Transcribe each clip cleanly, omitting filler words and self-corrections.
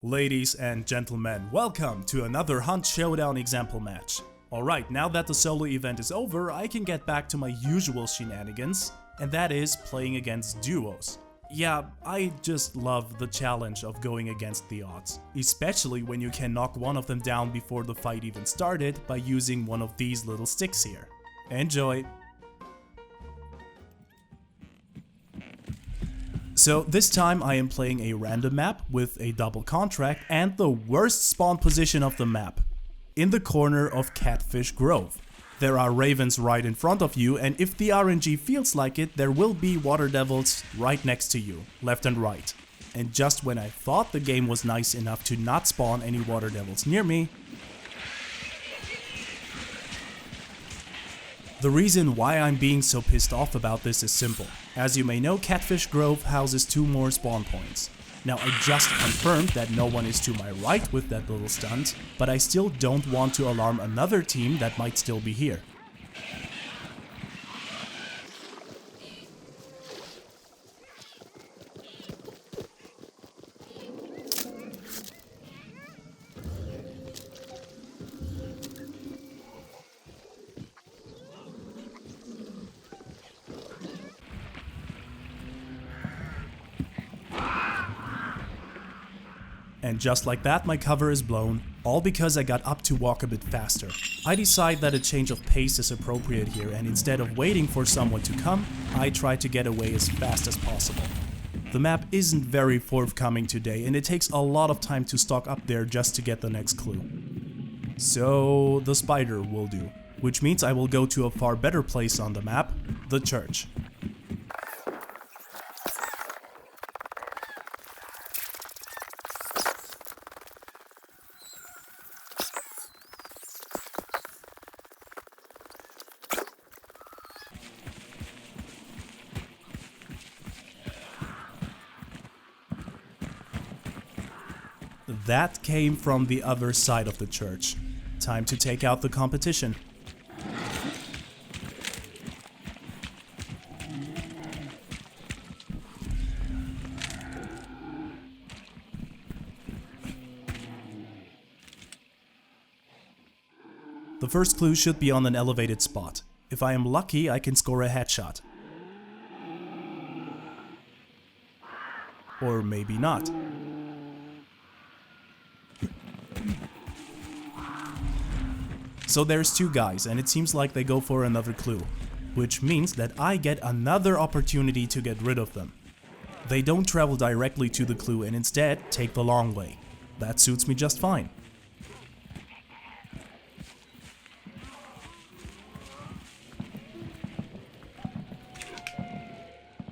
Ladies and gentlemen, welcome to another Hunt Showdown example match. Alright, now that the solo event is over, I can get back to my usual shenanigans, and that is playing against duos. Yeah, I just love the challenge of going against the odds, especially when you can knock one of them down before the fight even started by using one of these little sticks here. Enjoy! So this time I am playing a random map with a double contract and the worst spawn position of the map, in the corner of Catfish Grove. There are ravens right in front of you, and if the RNG feels like it, there will be water devils right next to you, left and right. And just when I thought the game was nice enough to not spawn any water devils near me, the reason why I'm being so pissed off about this is simple. As you may know, Catfish Grove houses 2 more spawn points. Now I just confirmed that no one is to my right with that little stunt, but I still don't want to alarm another team that might still be here. And just like that, my cover is blown, all because I got up to walk a bit faster. I decide that a change of pace is appropriate here, and instead of waiting for someone to come, I try to get away as fast as possible. The map isn't very forthcoming today, and it takes a lot of time to stalk up there just to get the next clue. So the spider will do, which means I will go to a far better place on the map, the church. That came from the other side of the church. Time to take out the competition. The first clue should be on an elevated spot. If I am lucky, I can score a headshot. Or maybe not. So there's 2 guys, and it seems like they go for another clue, which means that I get another opportunity to get rid of them. They don't travel directly to the clue and instead take the long way. That suits me just fine.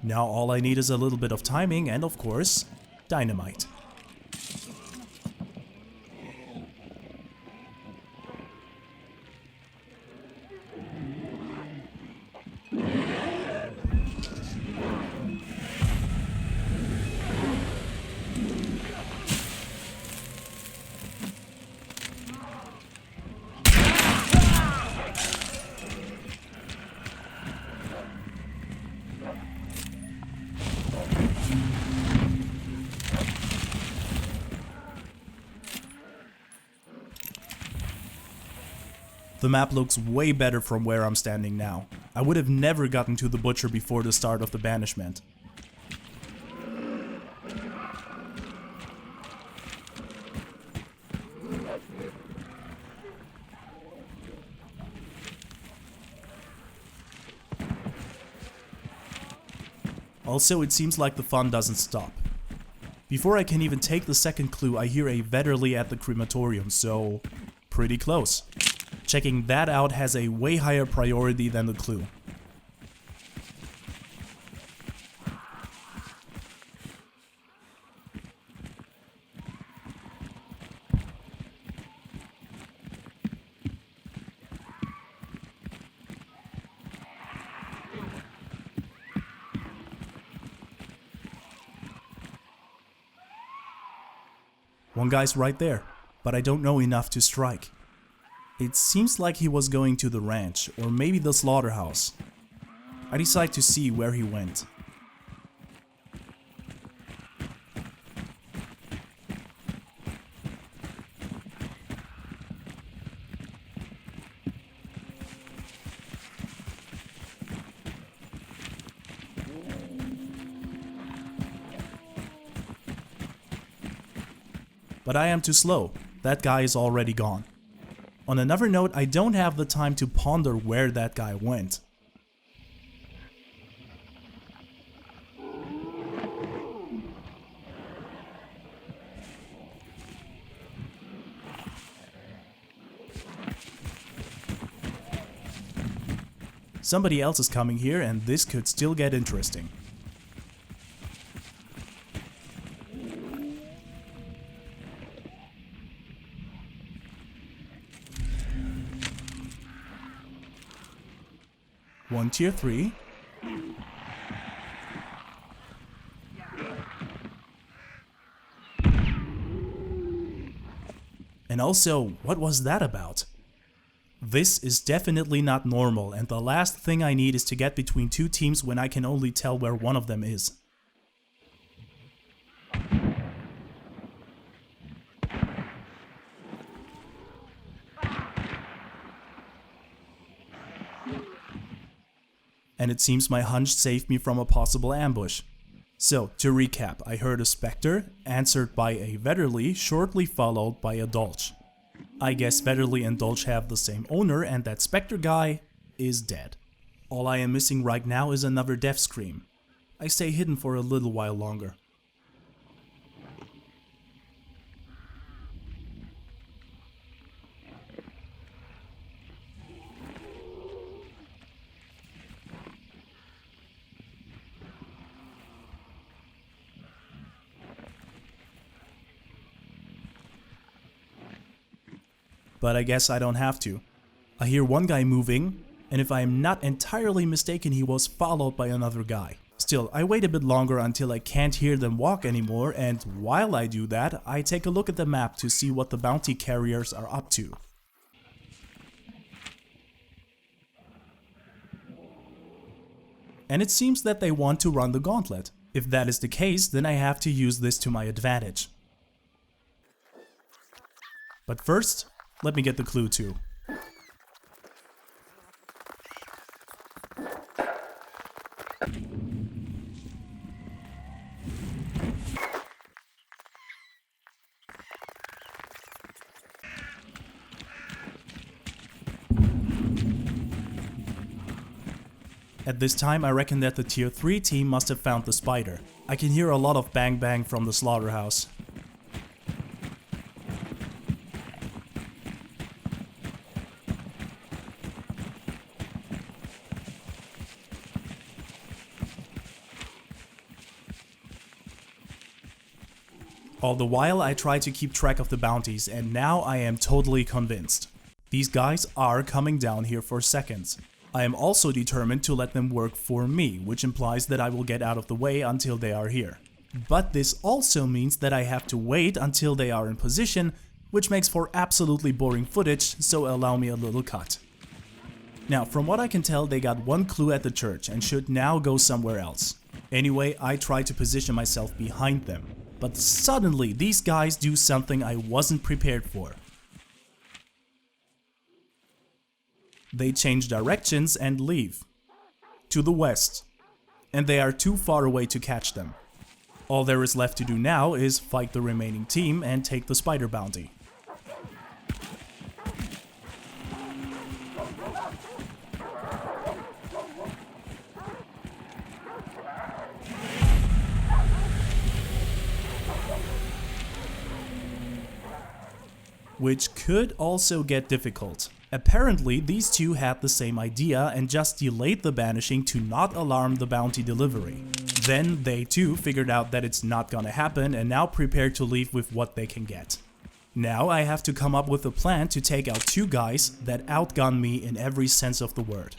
Now all I need is a little bit of timing and, of course, dynamite. The map looks way better from where I'm standing now. I would have never gotten to the butcher before the start of the banishment. Also, it seems like the fun doesn't stop. Before I can even take the second clue, I hear a Vetterli at the crematorium, so pretty close. Checking that out has a way higher priority than the clue. One guy's right there, but I don't know enough to strike. It seems like he was going to the ranch, or maybe the slaughterhouse. I decide to see where he went. But I am too slow. That guy is already gone. On another note, I don't have the time to ponder where that guy went. Somebody else is coming here and this could still get interesting. One tier 3. And also, what was that about? This is definitely not normal, and the last thing I need is to get between two teams when I can only tell where one of them is. And it seems my hunch saved me from a possible ambush. So, to recap, I heard a Spectre, answered by a Vetterli, shortly followed by a Dolch. I guess Vetterli and Dolch have the same owner, and that Spectre guy is dead. All I am missing right now is another death scream. I stay hidden for a little while longer. But I guess I don't have to. I hear one guy moving, and if I am not entirely mistaken, he was followed by another guy. Still, I wait a bit longer until I can't hear them walk anymore, and while I do that, I take a look at the map to see what the bounty carriers are up to. And it seems that they want to run the Gauntlet. If that is the case, then I have to use this to my advantage. But first, let me get the clue too. At this time, I reckon that the tier 3 team must have found the spider. I can hear a lot of bang bang from the slaughterhouse. All the while I try to keep track of the bounties, and now I am totally convinced. These guys are coming down here for seconds. I am also determined to let them work for me, which implies that I will get out of the way until they are here. But this also means that I have to wait until they are in position, which makes for absolutely boring footage, so allow me a little cut. Now, from what I can tell, they got one clue at the church and should now go somewhere else. Anyway, I try to position myself behind them. But suddenly, these guys do something I wasn't prepared for. They change directions and leave. To the west. And they are too far away to catch them. All there is left to do now is fight the remaining team and take the spider bounty. Which could also get difficult. Apparently, these two had the same idea and just delayed the banishing to not alarm the bounty delivery. Then they too figured out that it's not gonna happen and now prepare to leave with what they can get. Now I have to come up with a plan to take out two guys that outgun me in every sense of the word.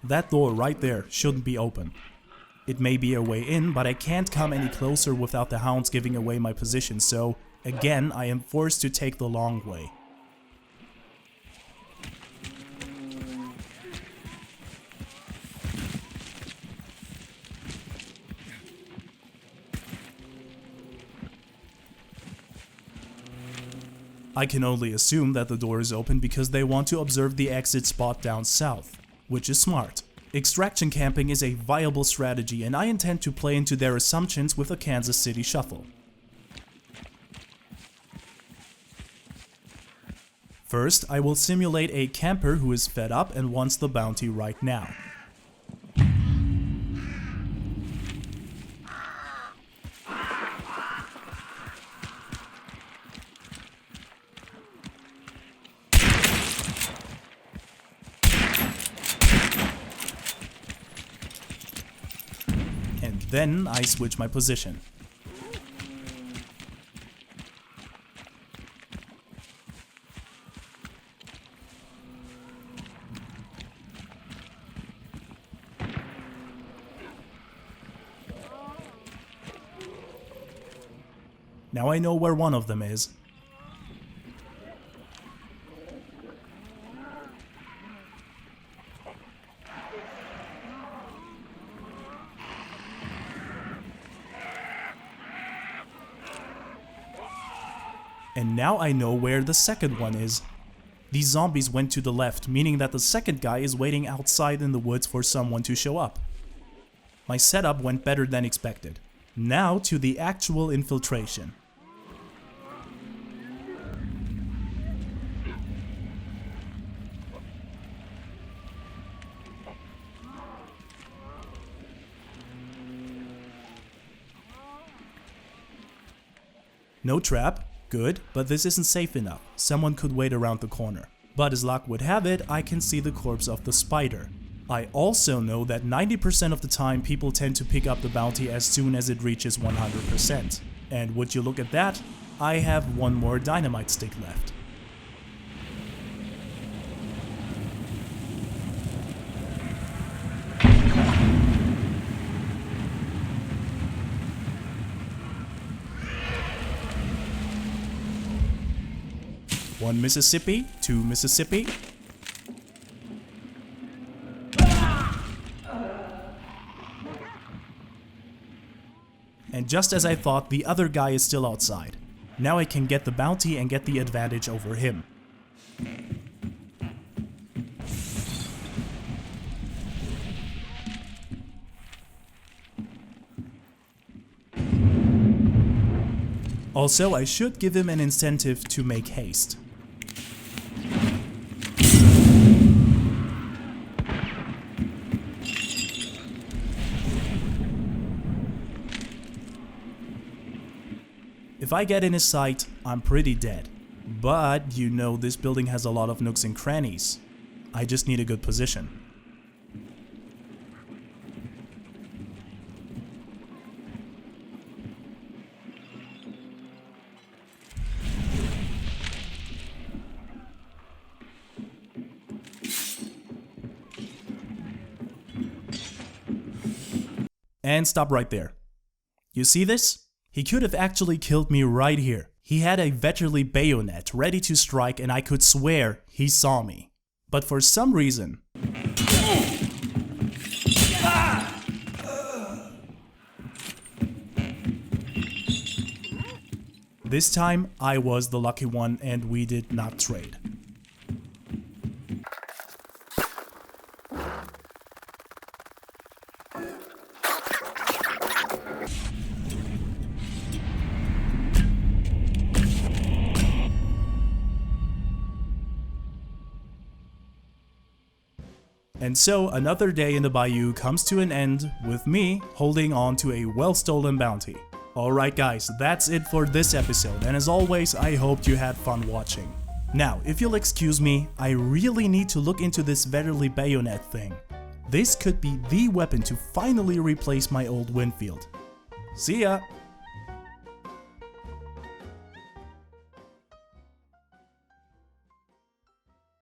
That door right there shouldn't be open. It may be a way in, but I can't come any closer without the hounds giving away my position, so again I am forced to take the long way. I can only assume that the door is open because they want to observe the exit spot down south, which is smart. Extraction camping is a viable strategy and I intend to play into their assumptions with a Kansas City shuffle. First, I will simulate a camper who is fed up and wants the bounty right now. And then I switch my position. Now I know where one of them is. And now I know where the second one is. These zombies went to the left, meaning that the second guy is waiting outside in the woods for someone to show up. My setup went better than expected. Now to the actual infiltration. No trap, good, but this isn't safe enough. Someone could wait around the corner. But as luck would have it, I can see the corpse of the spider. I also know that 90% of the time people tend to pick up the bounty as soon as it reaches 100%. And would you look at that, I have one more dynamite stick left. One Mississippi, two Mississippi. And just as I thought, the other guy is still outside. Now I can get the bounty and get the advantage over him. Also, I should give him an incentive to make haste. If I get in his sight, I'm pretty dead. But you know this building has a lot of nooks and crannies. I just need a good position. And stop right there. You see this? He could have actually killed me right here. He had a veterally bayonet ready to strike and I could swear he saw me. But for some reason... This time I was the lucky one and we did not trade. And so another day in the bayou comes to an end with me holding on to a well-stolen bounty. Alright guys, that's it for this episode, and as always I hope you had fun watching. Now, if you'll excuse me, I really need to look into this veterally bayonet thing. This could be the weapon to finally replace my old Winfield. See ya!